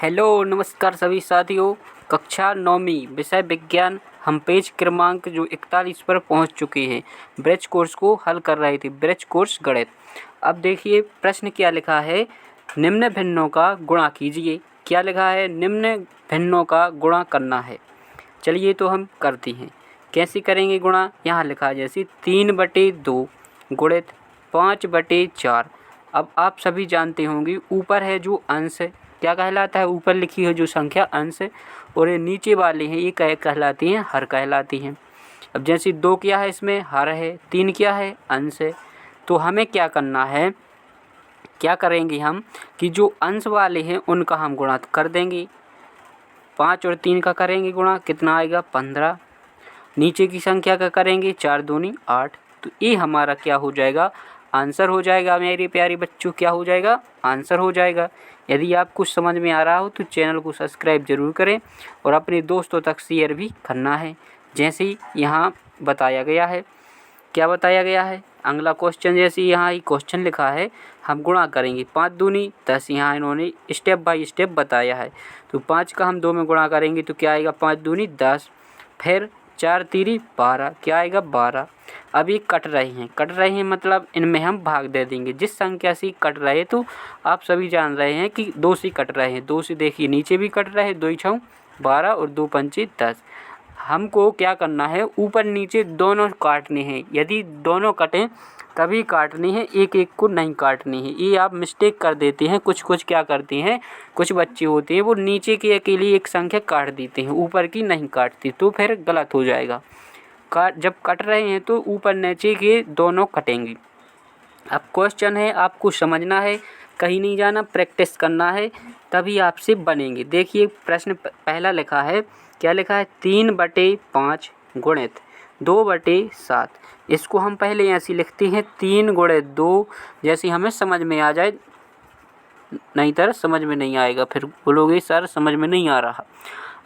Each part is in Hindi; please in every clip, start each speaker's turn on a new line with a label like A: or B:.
A: हेलो नमस्कार सभी साथियों। कक्षा 9वीं विषय विज्ञान हम पेज क्रमांक जो 41 पर पहुंच चुके हैं। ब्रिज कोर्स को हल कर रहे थे, ब्रिज कोर्स गणित। अब देखिए प्रश्न क्या लिखा है, निम्न भिन्नों का गुणा कीजिए। क्या लिखा है, निम्न भिन्नों का गुणा करना है। चलिए तो हम करते हैं। कैसे करेंगे गुणा, यहाँ लिखा है जैसे 3/2 गुणित 5/4। अब आप सभी जानते होंगे ऊपर है जो अंश है क्या कहलाता है, ऊपर लिखी है जो संख्या अंश है, और ये नीचे वाले हैं ये कहलाती हैं हर कहलाती हैं। अब जैसे 2 क्या है इसमें हर है, 3 क्या है अंश है। तो हमें क्या करना है, क्या करेंगे हम कि जो अंश वाले हैं उनका हम गुणा कर देंगे। 5 और 3 का करेंगे गुणा, कितना आएगा 15। नीचे की संख्या का करेंगे 4 दूनी 8। तो ये हमारा क्या हो जाएगा, आंसर हो जाएगा मेरे प्यारे बच्चों। क्या हो जाएगा, आंसर हो जाएगा। यदि आप कुछ समझ में आ रहा हो तो चैनल को सब्सक्राइब जरूर करें और अपने दोस्तों तक शेयर भी करना है, जैसे ही यहाँ बताया गया है। क्या बताया गया है, अगला क्वेश्चन जैसे यहाँ ही क्वेश्चन लिखा है, हम गुणा करेंगे 5 दूनी 10। यहाँ इन्होंने स्टेप बाय स्टेप बताया है। तो 5 का हम 2 में गुणा करेंगे तो क्या आएगा, 5 दूनी 10। फिर 4 तीरी 12, क्या आएगा 12। अब ये कट रहे हैं मतलब इनमें हम भाग दे देंगे। जिस संख्या से कट रहे तो आप सभी जान रहे हैं कि 2 से कट रहे हैं। 2 से देखिए नीचे भी कट रहे हैं, 2 छः 12 और 2 पंचे 10। हमको क्या करना है, ऊपर नीचे दोनों काटने हैं। यदि दोनों कटें तभी काटनी है, एक एक को नहीं काटनी है। ये आप मिस्टेक कर देते हैं। कुछ क्या करते हैं, कुछ बच्चे होते हैं वो नीचे की अकेली एक संख्या काट देते हैं, ऊपर की नहीं काटते, तो फिर गलत हो जाएगा। जब कट रहे हैं तो ऊपर नीचे के दोनों कटेंगे। अब क्वेश्चन है, आपको समझना है, कहीं नहीं जाना, प्रैक्टिस करना है, तभी आपसे बनेंगे। देखिए प्रश्न पहला लिखा है, क्या लिखा है, 3/5 गुणित 2/7। इसको हम पहले ऐसे लिखते हैं 3 गुणित 2, जैसे हमें समझ में आ जाए, नहीं तरह समझ में नहीं आएगा, फिर बोलोगे सर समझ में नहीं आ रहा।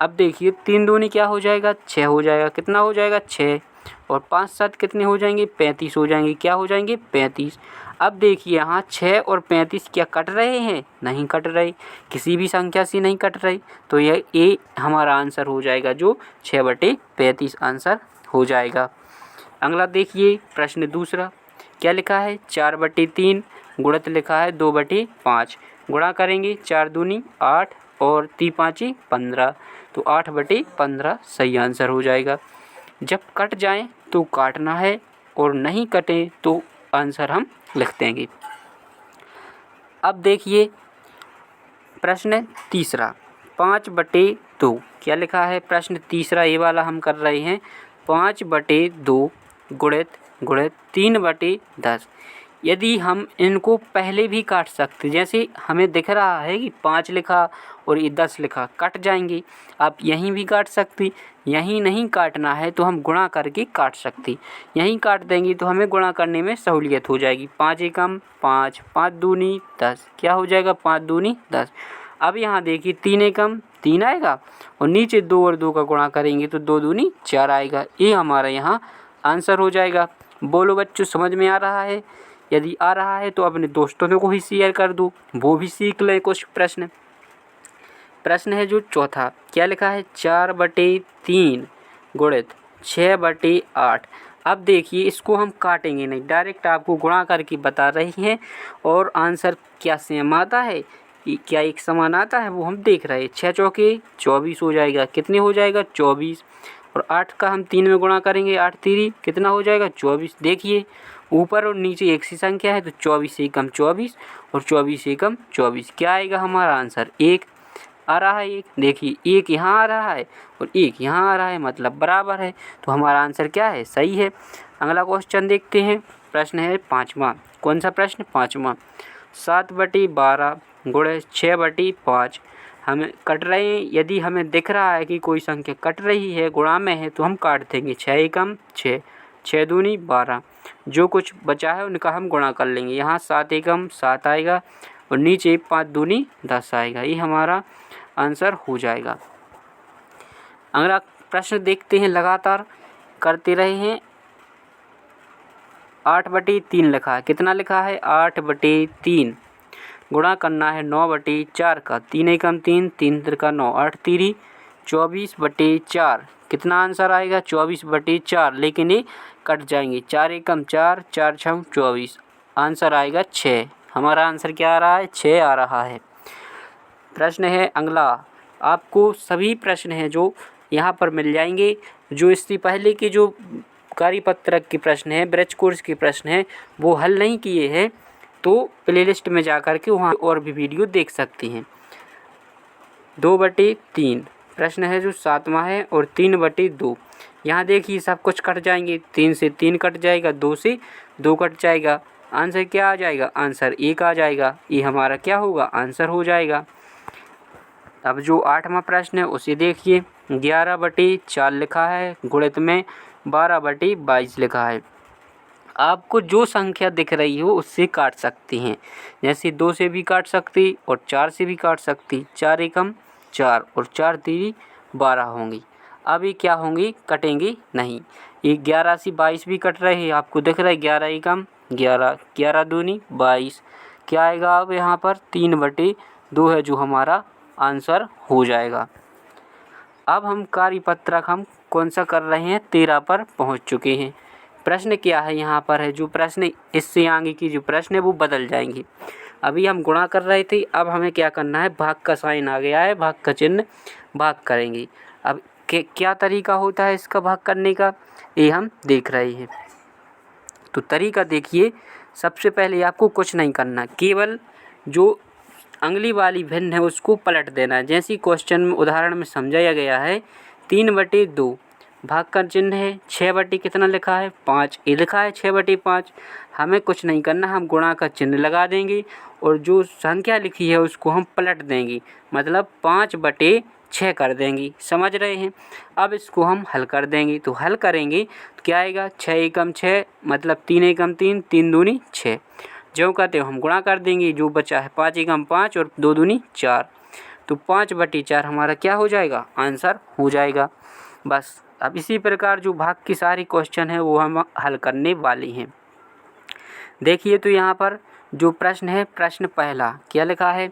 A: अब देखिए 3 दूनी क्या हो जाएगा 6 हो जाएगा, कितना हो जाएगा 6, और 5 7 कितने हो जाएंगे 35 हो जाएंगे, क्या हो जाएंगे 35। अब देखिए यहाँ 6 और 35 क्या कट रहे हैं, नहीं कट रहे, किसी भी संख्या से नहीं कट रही। तो यह ए हमारा आंसर हो जाएगा, जो 6/35 आंसर हो जाएगा। अगला देखिए प्रश्न दूसरा, क्या लिखा है, 4/3 गुणित लिखा है 2/5। गुणा करेंगे 4 दूनी 8 और 3 पाँची 15, तो 8/15 सही आंसर हो जाएगा। जब कट जाए तो काटना है और नहीं कटे तो आंसर हम लिख देंगे। अब देखिए प्रश्न तीसरा, 5/2। क्या लिखा है, प्रश्न तीसरा ये वाला हम कर रहे हैं, 5/2 गुणित 3/10। यदि हम इनको पहले भी काट सकते, जैसे हमें दिख रहा है कि 5 लिखा और ये 10 लिखा, कट जाएंगे। आप यहीं भी काट सकते, यहीं नहीं काटना है तो हम गुणा करके काट सकते। यहीं काट देंगे तो हमें गुणा करने में सहूलियत हो जाएगी। 5 एकम 5, 5 दूनी 10, क्या हो जाएगा 5 दूनी 10। अब यहाँ देखिए 3 एकम 3 आएगा और नीचे 2 और 2 का गुणा करेंगे तो 2 दूनी 4 आएगा। ये हमारा यहाँ आंसर हो जाएगा। बोलो बच्चों समझ में आ रहा है? यदि आ रहा है तो अपने दोस्तों को ही शेयर कर दो, वो भी सीख लें कुछ प्रश्न। प्रश्न है जो चौथा, क्या लिखा है, 4/3 गुणित 6/8। अब देखिए इसको हम काटेंगे नहीं, डायरेक्ट आपको गुणा करके बता रही हैं और आंसर क्या सेम आता है, क्या एक समान आता है वो हम देख रहे हैं। 6 चौके 24 हो जाएगा, कितने हो जाएगा 24, और 8 का हम 3 में गुणा करेंगे, 8 तीरी कितना हो जाएगा 24। देखिए ऊपर और नीचे एक सी संख्या है तो 24 से कम 24 और 24 से कम 24, क्या आएगा हमारा आंसर 1 आ रहा है। एक देखिए, एक यहाँ आ रहा है और एक यहाँ आ रहा है, मतलब बराबर है, तो हमारा आंसर क्या है, सही है। अगला क्वेश्चन देखते हैं, प्रश्न है पाँचवा। कौन सा प्रश्न, पाँचवा, 7/12 गुणित 6/5। हमें कट रहे हैं, यदि हमें दिख रहा है कि कोई संख्या कट रही है, गुणा में है, तो हम काट देंगे। 6 एकम 6, 6 दूनी 12, जो कुछ बचा है उनका हम गुणा कर लेंगे। यहाँ 7 एकम 7 आएगा और नीचे 5 दूनी 10 आएगा, ये हमारा आंसर हो जाएगा। अगला प्रश्न देखते हैं, लगातार करते रहे हैं। 8/3 लिखा है, कितना लिखा है 8/3, गुणा करना है 9/4 का, 3 एकम 3, 3 त्रिका 9, 8 तिरी 24/4। कितना आंसर आएगा? 24/4। लेकिन ये कट जाएंगे, 4 एकम 4, 4 छम 24, आंसर आएगा 6। हमारा आंसर क्या आ रहा है? 6 आ रहा है। प्रश्न है अगला। आपको सभी प्रश्न हैं जो यहाँ पर मिल जाएंगे। जो इससे पहले के जो कार्यपत्रक के प्रश्न हैं, ब्रज कोर्स के प्रश्न हैं, वो हल नहीं किए हैं तो प्लेलिस्ट में जाकर के वहाँ और भी वीडियो देख सकती हैं। 2/3 प्रश्न है जो 7वां है और 3/2। यहाँ देखिए सब कुछ कट जाएंगे, 3 से 3 कट जाएगा, 2 से 2 कट जाएगा। आंसर क्या आ जाएगा? आंसर 1 आ जाएगा। ये हमारा क्या होगा? आंसर हो जाएगा। अब जो 8वां प्रश्न है उसे देखिए। 11/4 लिखा है, गुणित में 12/22 लिखा है। आपको जो संख्या दिख रही हो उससे काट सकती हैं, जैसे 2 से भी काट सकती और 4 से भी काट सकती। 4 एकम 4 और 4 तिरी 12 होंगी। अब ये क्या होंगी? कटेंगी नहीं। ये 11 से 22 भी कट रहे हैं, आपको दिख रहा है। 11 एकम 11, 11 दूनी 22। क्या आएगा अब यहाँ पर? 3/2 है जो हमारा आंसर हो जाएगा। अब हम कार्यपत्रक हम कौन सा कर रहे हैं? 13 पर पहुँच चुके हैं। प्रश्न क्या है यहाँ पर है, जो प्रश्न इससे आगे की जो प्रश्न है वो बदल जाएंगे। अभी हम गुणा कर रहे थे, अब हमें क्या करना है? भाग का साइन आ गया है, भाग का चिन्ह, भाग करेंगे। अब क्या तरीका होता है इसका भाग करने का, ये हम देख रहे हैं। तो तरीका देखिए, सबसे पहले आपको कुछ नहीं करना, केवल जो अंगली वाली भिन्न है उसको पलट देना है। जैसे क्वेश्चन में उदाहरण में समझाया गया है, 3/2 भाग का चिन्ह है, 6 कितना लिखा है? 5, ये लिखा है 6/5। हमें कुछ नहीं करना, हम गुणा का चिन्ह लगा देंगे और जो संख्या लिखी है उसको हम पलट देंगे, मतलब 5/6 कर देंगे। समझ रहे हैं? अब इसको हम हल कर देंगे। तो हल करेंगे तो क्या आएगा? 6 एकम 6 मतलब 3 एकम 3, 3 दूनी 6। जो कहते हो हम गुणा कर देंगे, जो बचा है 5 एकम 5 और 2 दूनी 4। तो 5/4 हमारा क्या हो जाएगा? आंसर हो जाएगा। बस अब इसी प्रकार जो भाग की सारी क्वेश्चन है वो हम हल करने वाले हैं। देखिए तो यहाँ पर जो प्रश्न है, प्रश्न पहला क्या लिखा है?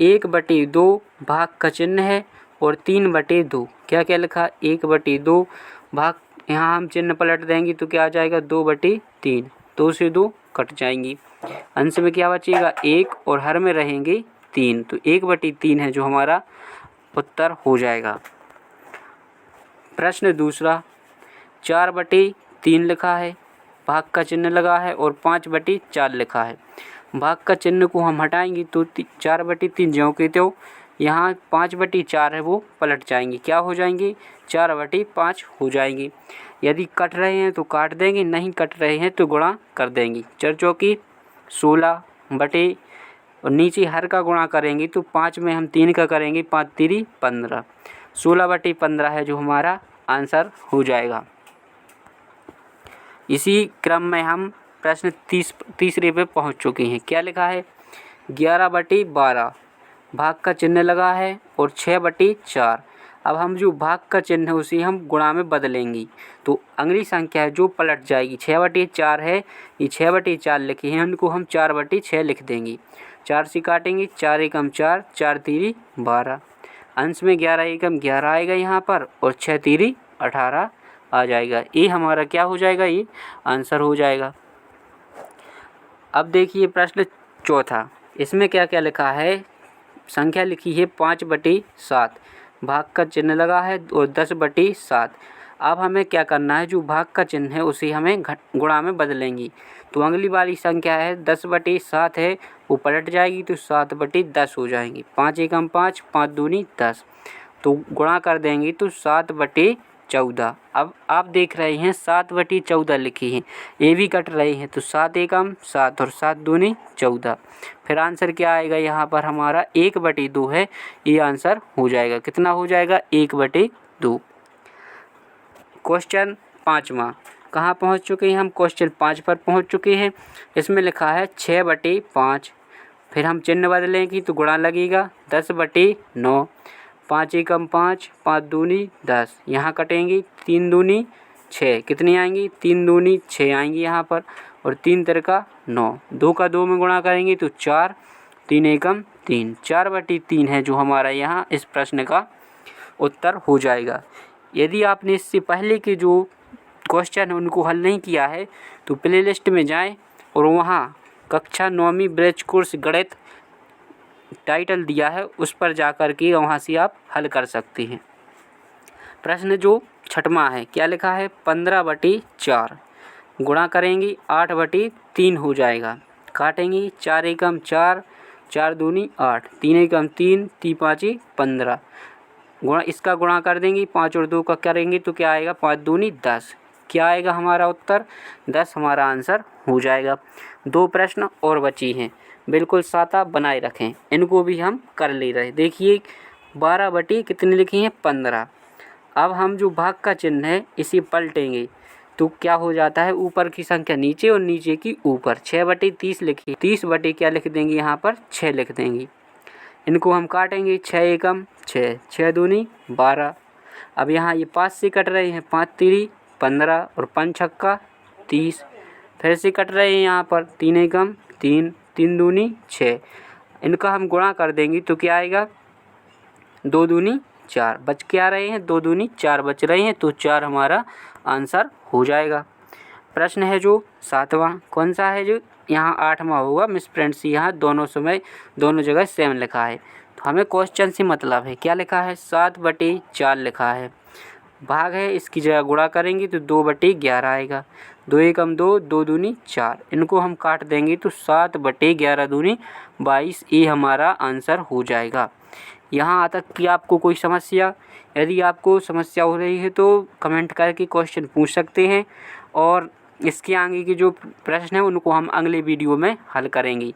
A: 1/2 भाग का चिन्ह है और 3/2 क्या क्या लिखा? 1/2 भाग, यहाँ हम चिन्ह पलट देंगे तो क्या आ जाएगा? 2/3। 2 से 2 कट जाएंगी, अंश में क्या बचेगा? 1 और हर में रहेंगे 3। तो 1/3 है जो हमारा उत्तर हो जाएगा। प्रश्न दूसरा, 4/3 लिखा है, भाग का चिन्ह लगा है और 5/4 लिखा है। भाग का चिन्ह को हम हटाएंगे तो 4/3 ज्यों के त्यों, यहाँ 5/4 है वो पलट जाएंगे, क्या हो जाएंगे? 4/5 हो जाएंगे। यदि कट रहे हैं तो काट देंगे, नहीं कट रहे हैं तो गुणा कर देंगे। 4 चौकी 16 बटे और नीचे हर का गुणा करेंगे तो 5 में हम 3 का करेंगे, 5 तिरी 15, 16/15 है जो हमारा आंसर हो जाएगा। इसी क्रम में हम प्रश्न तीसरे पे पहुंच चुके हैं। क्या लिखा है? 11/12 भाग का चिन्ह लगा है और 6/4। अब हम जो भाग का चिन्ह है उसे हम गुणा में बदलेंगे तो अगली संख्या है जो पलट जाएगी। 6/4 है, ये 6/4 लिखे हैं, उनको हम 4/6 लिख देंगे। 4 से काटेंगे, 4 एकम 4, 4 तिरी 12, अंश में 11 एकम 11 आएगा यहाँ पर और 6 तिरी 18 आ जाएगा। ये हमारा क्या हो जाएगा? ये आंसर हो जाएगा। अब देखिए प्रश्न चौथा, इसमें क्या क्या लिखा है? संख्या लिखी है 5/7, भाग का चिन्ह लगा है और 10/7। अब हमें क्या करना है? जो भाग का चिन्ह है उसे हमें गुणा में बदलेंगे। तो अगली वाली संख्या है 10/7 है, वो पलट जाएगी तो 7/10 हो जाएंगी। 5 एकम 5, 5 दूनी 10, तो गुणा कर देंगे तो 7/14। अब आप देख रहे हैं 7/14 लिखी है, ये भी कट रहे हैं तो 7 एकम 7 और 7 दूनी 14। फिर आंसर क्या आएगा? यहाँ पर हमारा 1/2 है, ये आंसर हो जाएगा। कितना हो जाएगा? 1/2। क्वेश्चन पाँचवा, कहाँ पहुँच चुके हैं हम? क्वेश्चन 5 पर पहुँच चुके हैं। इसमें लिखा है 6/5, फिर हम चिन्ह बदलेंगे तो गुणा लगेगा 10/9, 5 एकम 5, 5 दूनी 10, यहाँ कटेंगी 3 दूनी 6, कितनी आएंगी? 3 दूनी 6 आएंगी यहाँ पर और 3 तिरका 9, 2 का 2 में गुणा करेंगे तो 4, 3 एकम 3, 4/3 है जो हमारा यहाँ इस प्रश्न का उत्तर हो जाएगा। यदि आपने इससे पहले के जो क्वेश्चन है उनको हल नहीं किया है तो प्लेलिस्ट में जाएं और वहाँ कक्षा 9वीं ब्रैच कोर्स गणित टाइटल दिया है, उस पर जाकर के वहाँ से आप हल कर सकते हैं। प्रश्न जो 6वां है, क्या लिखा है, 15/4 गुणा करेंगे 8/3 हो जाएगा, काटेंगे 4 एकम 4, 4 दूनी 8, 3 एकम 3, 3 पाँची 15, गुणा इसका गुणा कर देंगे 5 और 2 का करेंगे तो क्या आएगा, 5 दूनी 10, क्या आएगा हमारा उत्तर 10 हमारा आंसर हो जाएगा। 2 प्रश्न और बची हैं, बिल्कुल साता बनाए रखें, इनको भी हम कर ले रहे। देखिए 12 कितने लिखे हैं 15। अब हम जो भाग का चिन्ह है इसे पलटेंगे तो क्या हो जाता है, ऊपर की संख्या नीचे और नीचे की ऊपर। 6/30 लिखिए, 30 क्या लिख देंगे यहाँ पर 6 लिख देंगे। इनको हम काटेंगे 6 एकम 6, 6 दूनी 12। अब यहाँ ये 5 से कट रहे हैं, 5 तिरी 15 और 5 छक्का 30। फिर से कट रहे हैं यहाँ पर 3 एकम 3, 3 दूनी 6। इनका हम गुणा कर देंगे तो क्या आएगा, 2 दूनी 4, बच के आ रहे हैं 2 दूनी 4 बच रहे हैं तो 4 हमारा आंसर हो जाएगा। प्रश्न है जो 7वां, कौन सा है, जो यहाँ 8वां होगा, मिस फ्रेंड्स यहाँ दोनों जगह सेम लिखा है तो हमें क्वेश्चन से मतलब है। क्या लिखा है, 7/4 लिखा है, भाग है इसकी जगह गुणा करेंगे तो 2/11 आएगा, 2 एकम 2, 2 दूनी 4, इनको हम काट देंगे तो 7/11 दूनी 22, ये हमारा आंसर हो जाएगा। यहाँ तक कि आपको कोई समस्या, यदि आपको समस्या हो रही है तो कमेंट करके क्वेश्चन पूछ सकते हैं और इसके आगे के जो प्रश्न हैं उनको हम अगले वीडियो में हल करेंगे।